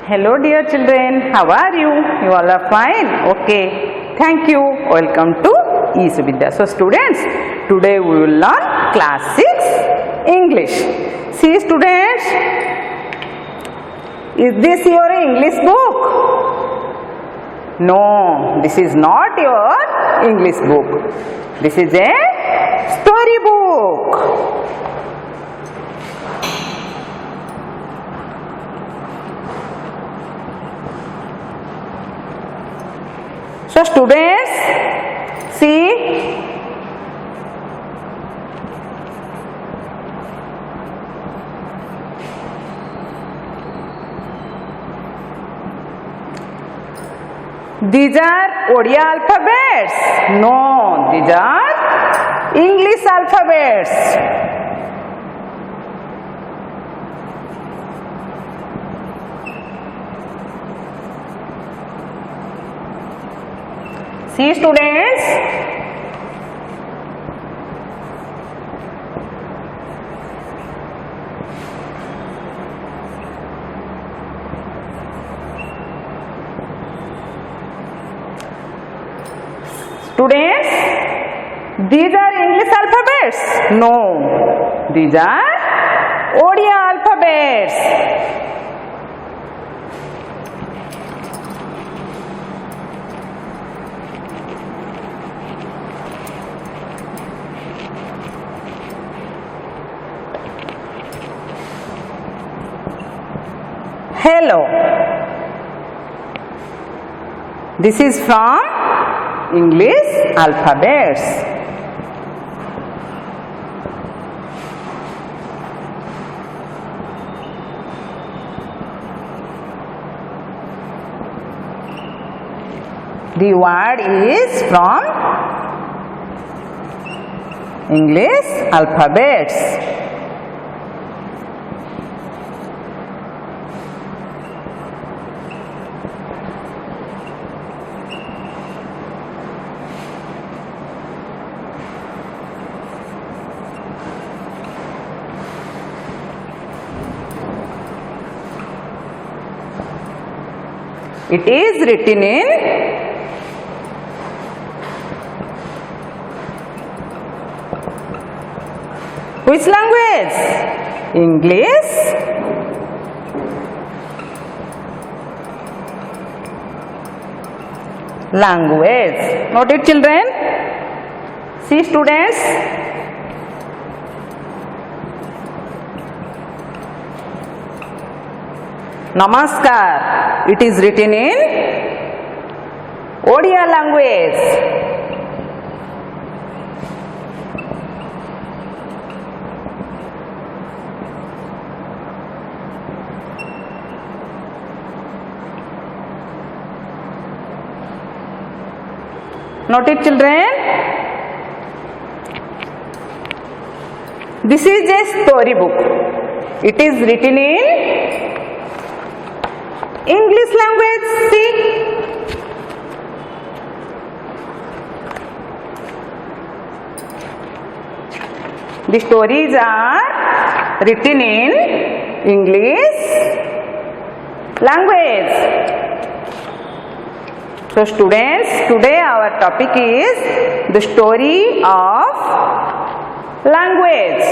Hello dear children, how are you? You all are fine? Okay, thank you. Welcome to eSuvidya. So students, today we will learn class 6 English. See students, is this your English book? No, this is not your English book. This is a story book. So students, see, these are Odia alphabets. No, these are English alphabets. See students, these are English alphabets? No, these are Odia alphabets. Hello. This is from English alphabets. The word is from English alphabets. It is written in which language? English language. Note it children. See students. Namaskar. It is written in Odia language. Note it children. This is a story book. It is written in English language. See, the stories are written in English language. So students, today our topic is the story of language.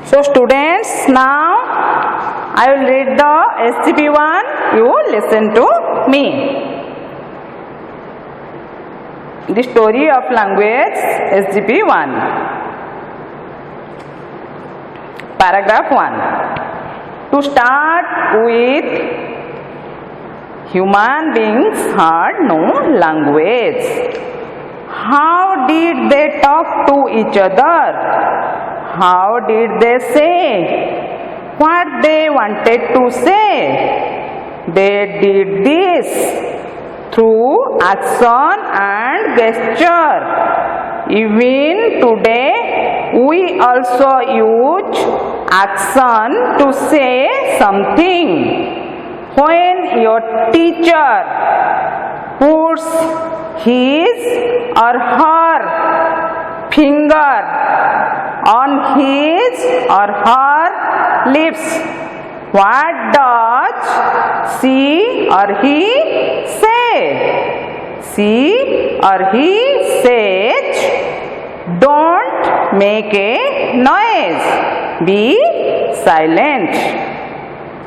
So students, now I will read the SGP1. You listen to me. The story of language, SGP1. Paragraph 1. To start with, human beings had no language. How did they talk to each other? How did they say? what they wanted to say. They did this through action and gesture. Even today, we also use action to say something. When your teacher puts his or her finger on his or her lips, what does she or he say? She or he says, don't make a noise, be silent.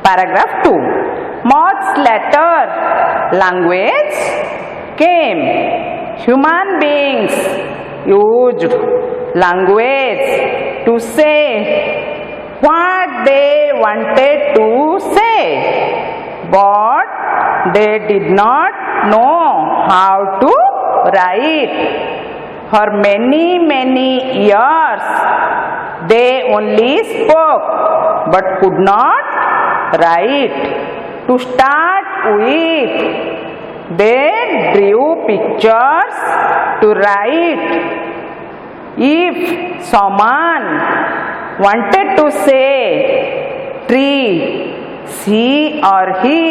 Paragraph 2. Much later, language came. Human beings used language to say what they wanted to say, but they did not know how to write. For many years, they only spoke but could not write. To start with, they drew pictures to write. If someone wanted to say tree, she or he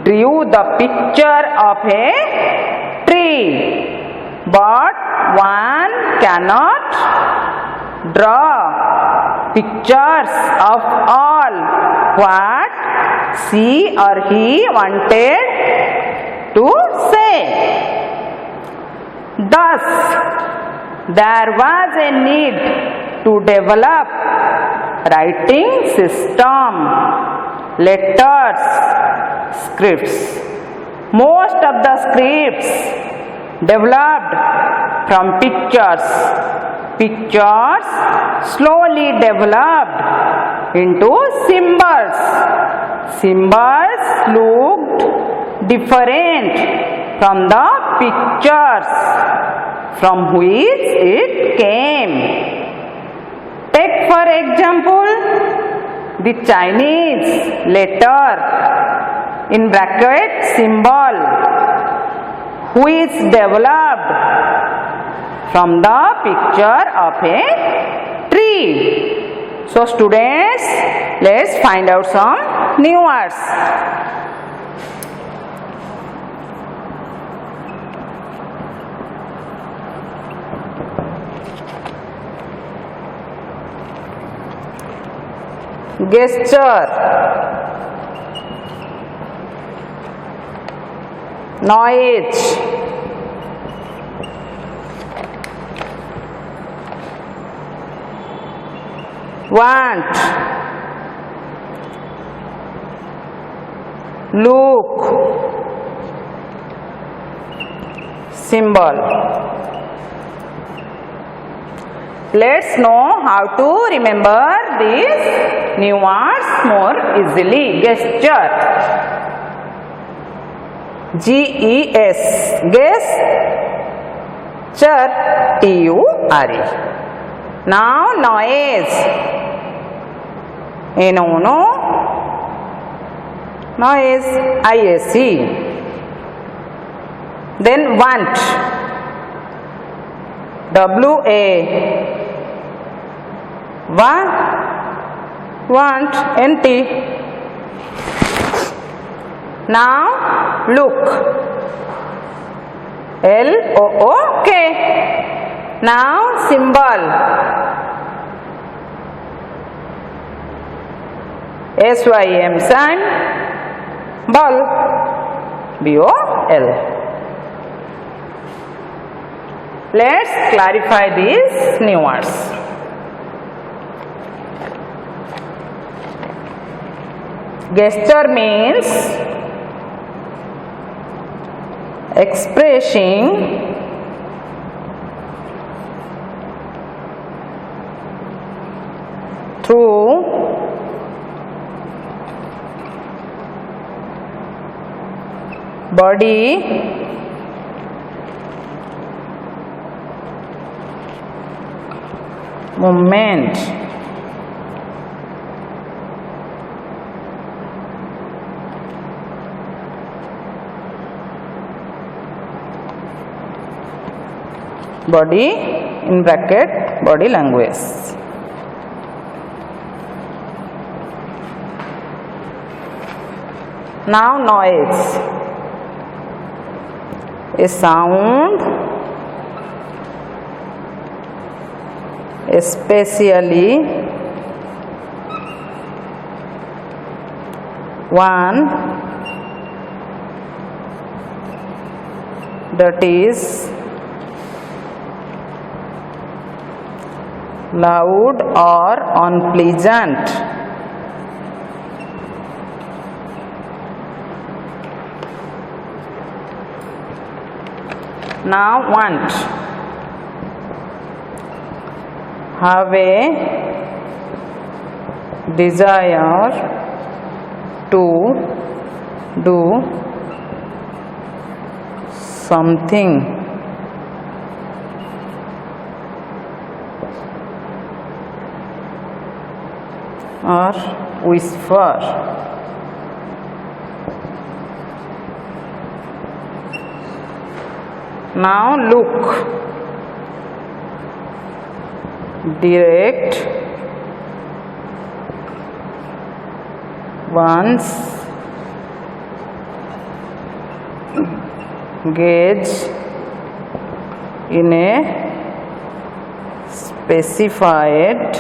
drew the picture of a tree. But one cannot draw pictures of all what she or he wanted to say. Thus, there was a need to develop writing system, letters, scripts. Most of the scripts developed from pictures. Pictures slowly developed into symbols. Symbols looked different from the pictures from which it came. Take for example the Chinese letter in bracket symbol, which developed from the picture of a tree. So students, let's find out some new words. Gesture, noise, want, look, symbol. Let's know how to remember these new words more easily. Gesture, G-E-S, gesture, T-U-R-E. Now noise, N-O-N-O, noise, I-S-E. Then want, W-A, want, N-T. Now look, L-O-O-K. Now symbol, S-Y-M, sign, ball, B-O-L. Let's clarify these new words. Gesture means expressing through body, movement. body in bracket body language. Now noise, a sound especially one that is loud or unpleasant. Now want, have a desire to do something. Or whisper. Now look, direct one's gaze in a specified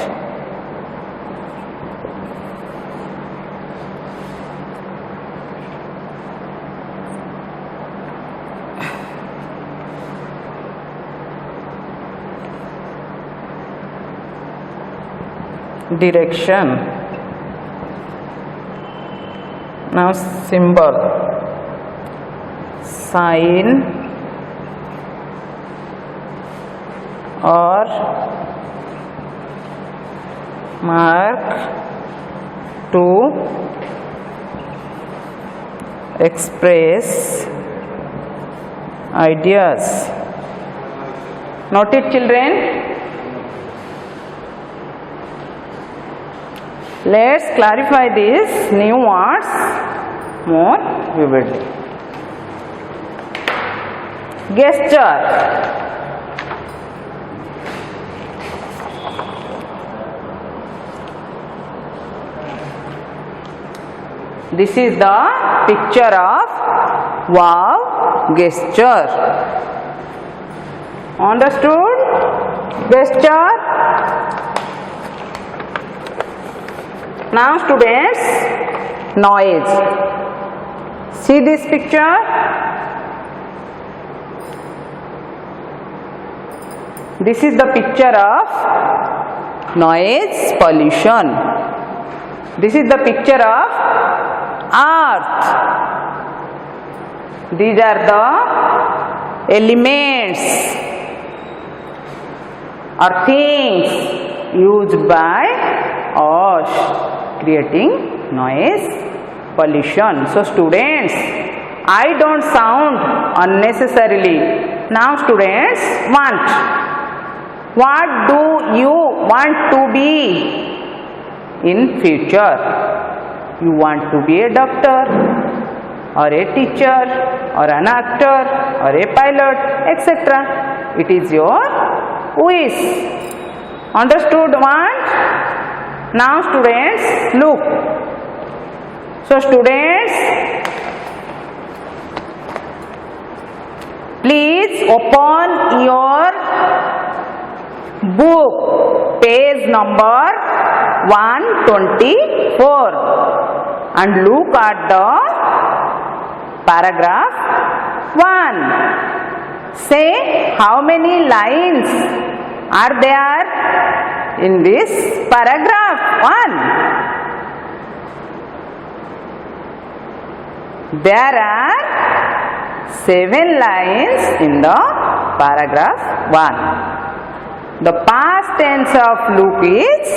direction. Now symbol, sign or mark to express ideas. Note it, children. Let's clarify these new words more vividly. Gesture. This is the picture of wow gesture. Understood? Gesture. Now students, noise. See this picture? This is the picture of noise pollution. This is the picture of earth. These are the elements or things used by us, creating noise pollution. So students, I don't sound unnecessarily. Now students, want. What do you want to be in future? You want to be a doctor or a teacher or an actor or a pilot, etc. It is your wish. Understood? Want? Now students, look. So students, please open your book, page number 124 and look at the paragraph 1. Say how many lines are there in this paragraph 1. There are 7 lines in the paragraph 1. The past tense of look is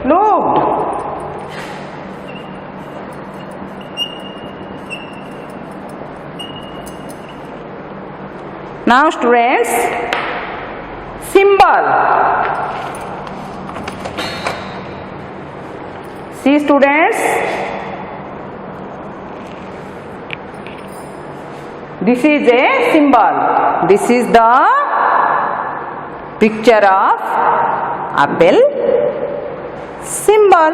looked. Now students, symbol. See students, this is a symbol. This is the Picture of apple symbol.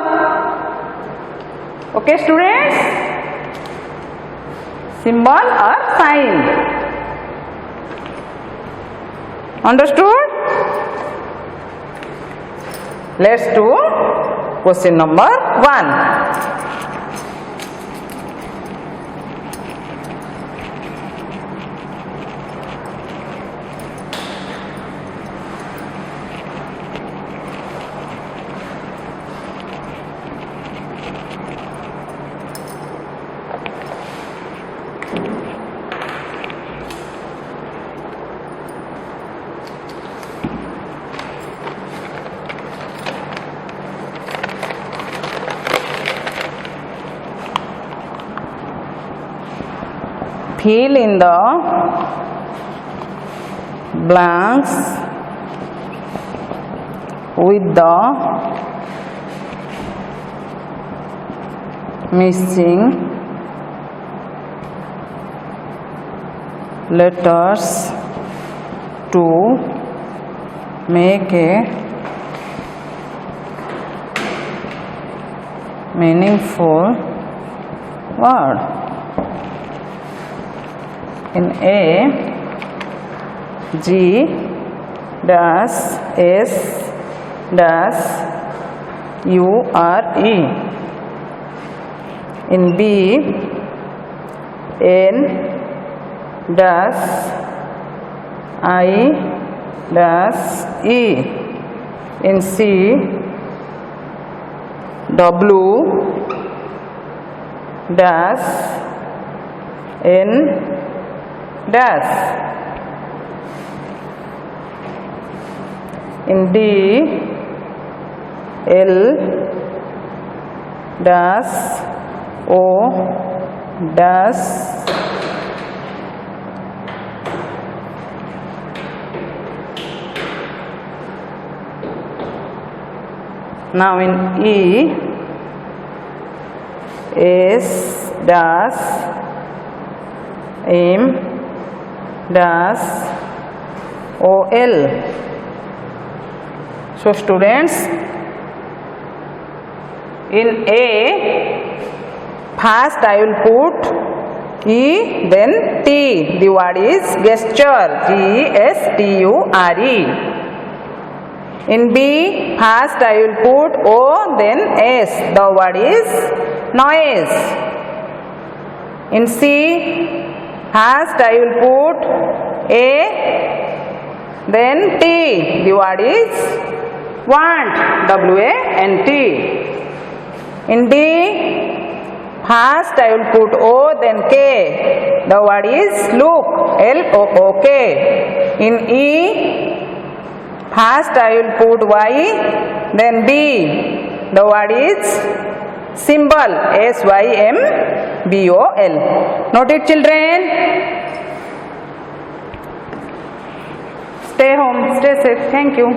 Okay students, symbol or sign. Understood? Let's do question number 1. Fill in the blanks with the missing letters to make a meaningful word. In A, G dash S dash U R E. In B, N dash I dash E. In C, W dash N dash. In D, L dash O dash now in E, S dash M dash OL. So students, in A, first I will put E, then T. The word is gesture, G-E-S-T-U-R-E. In B, first I will put O, then S. The word is noise. In C, first I will put A, then T. The word is want, W-A-N-T. In D, first I will put O, then K. The word is look, L-O-O-K. In E, first I will put Y, then B. The word is symbol, S-Y-M-B-O-L. Note it children. Stay home, stay safe. Thank you.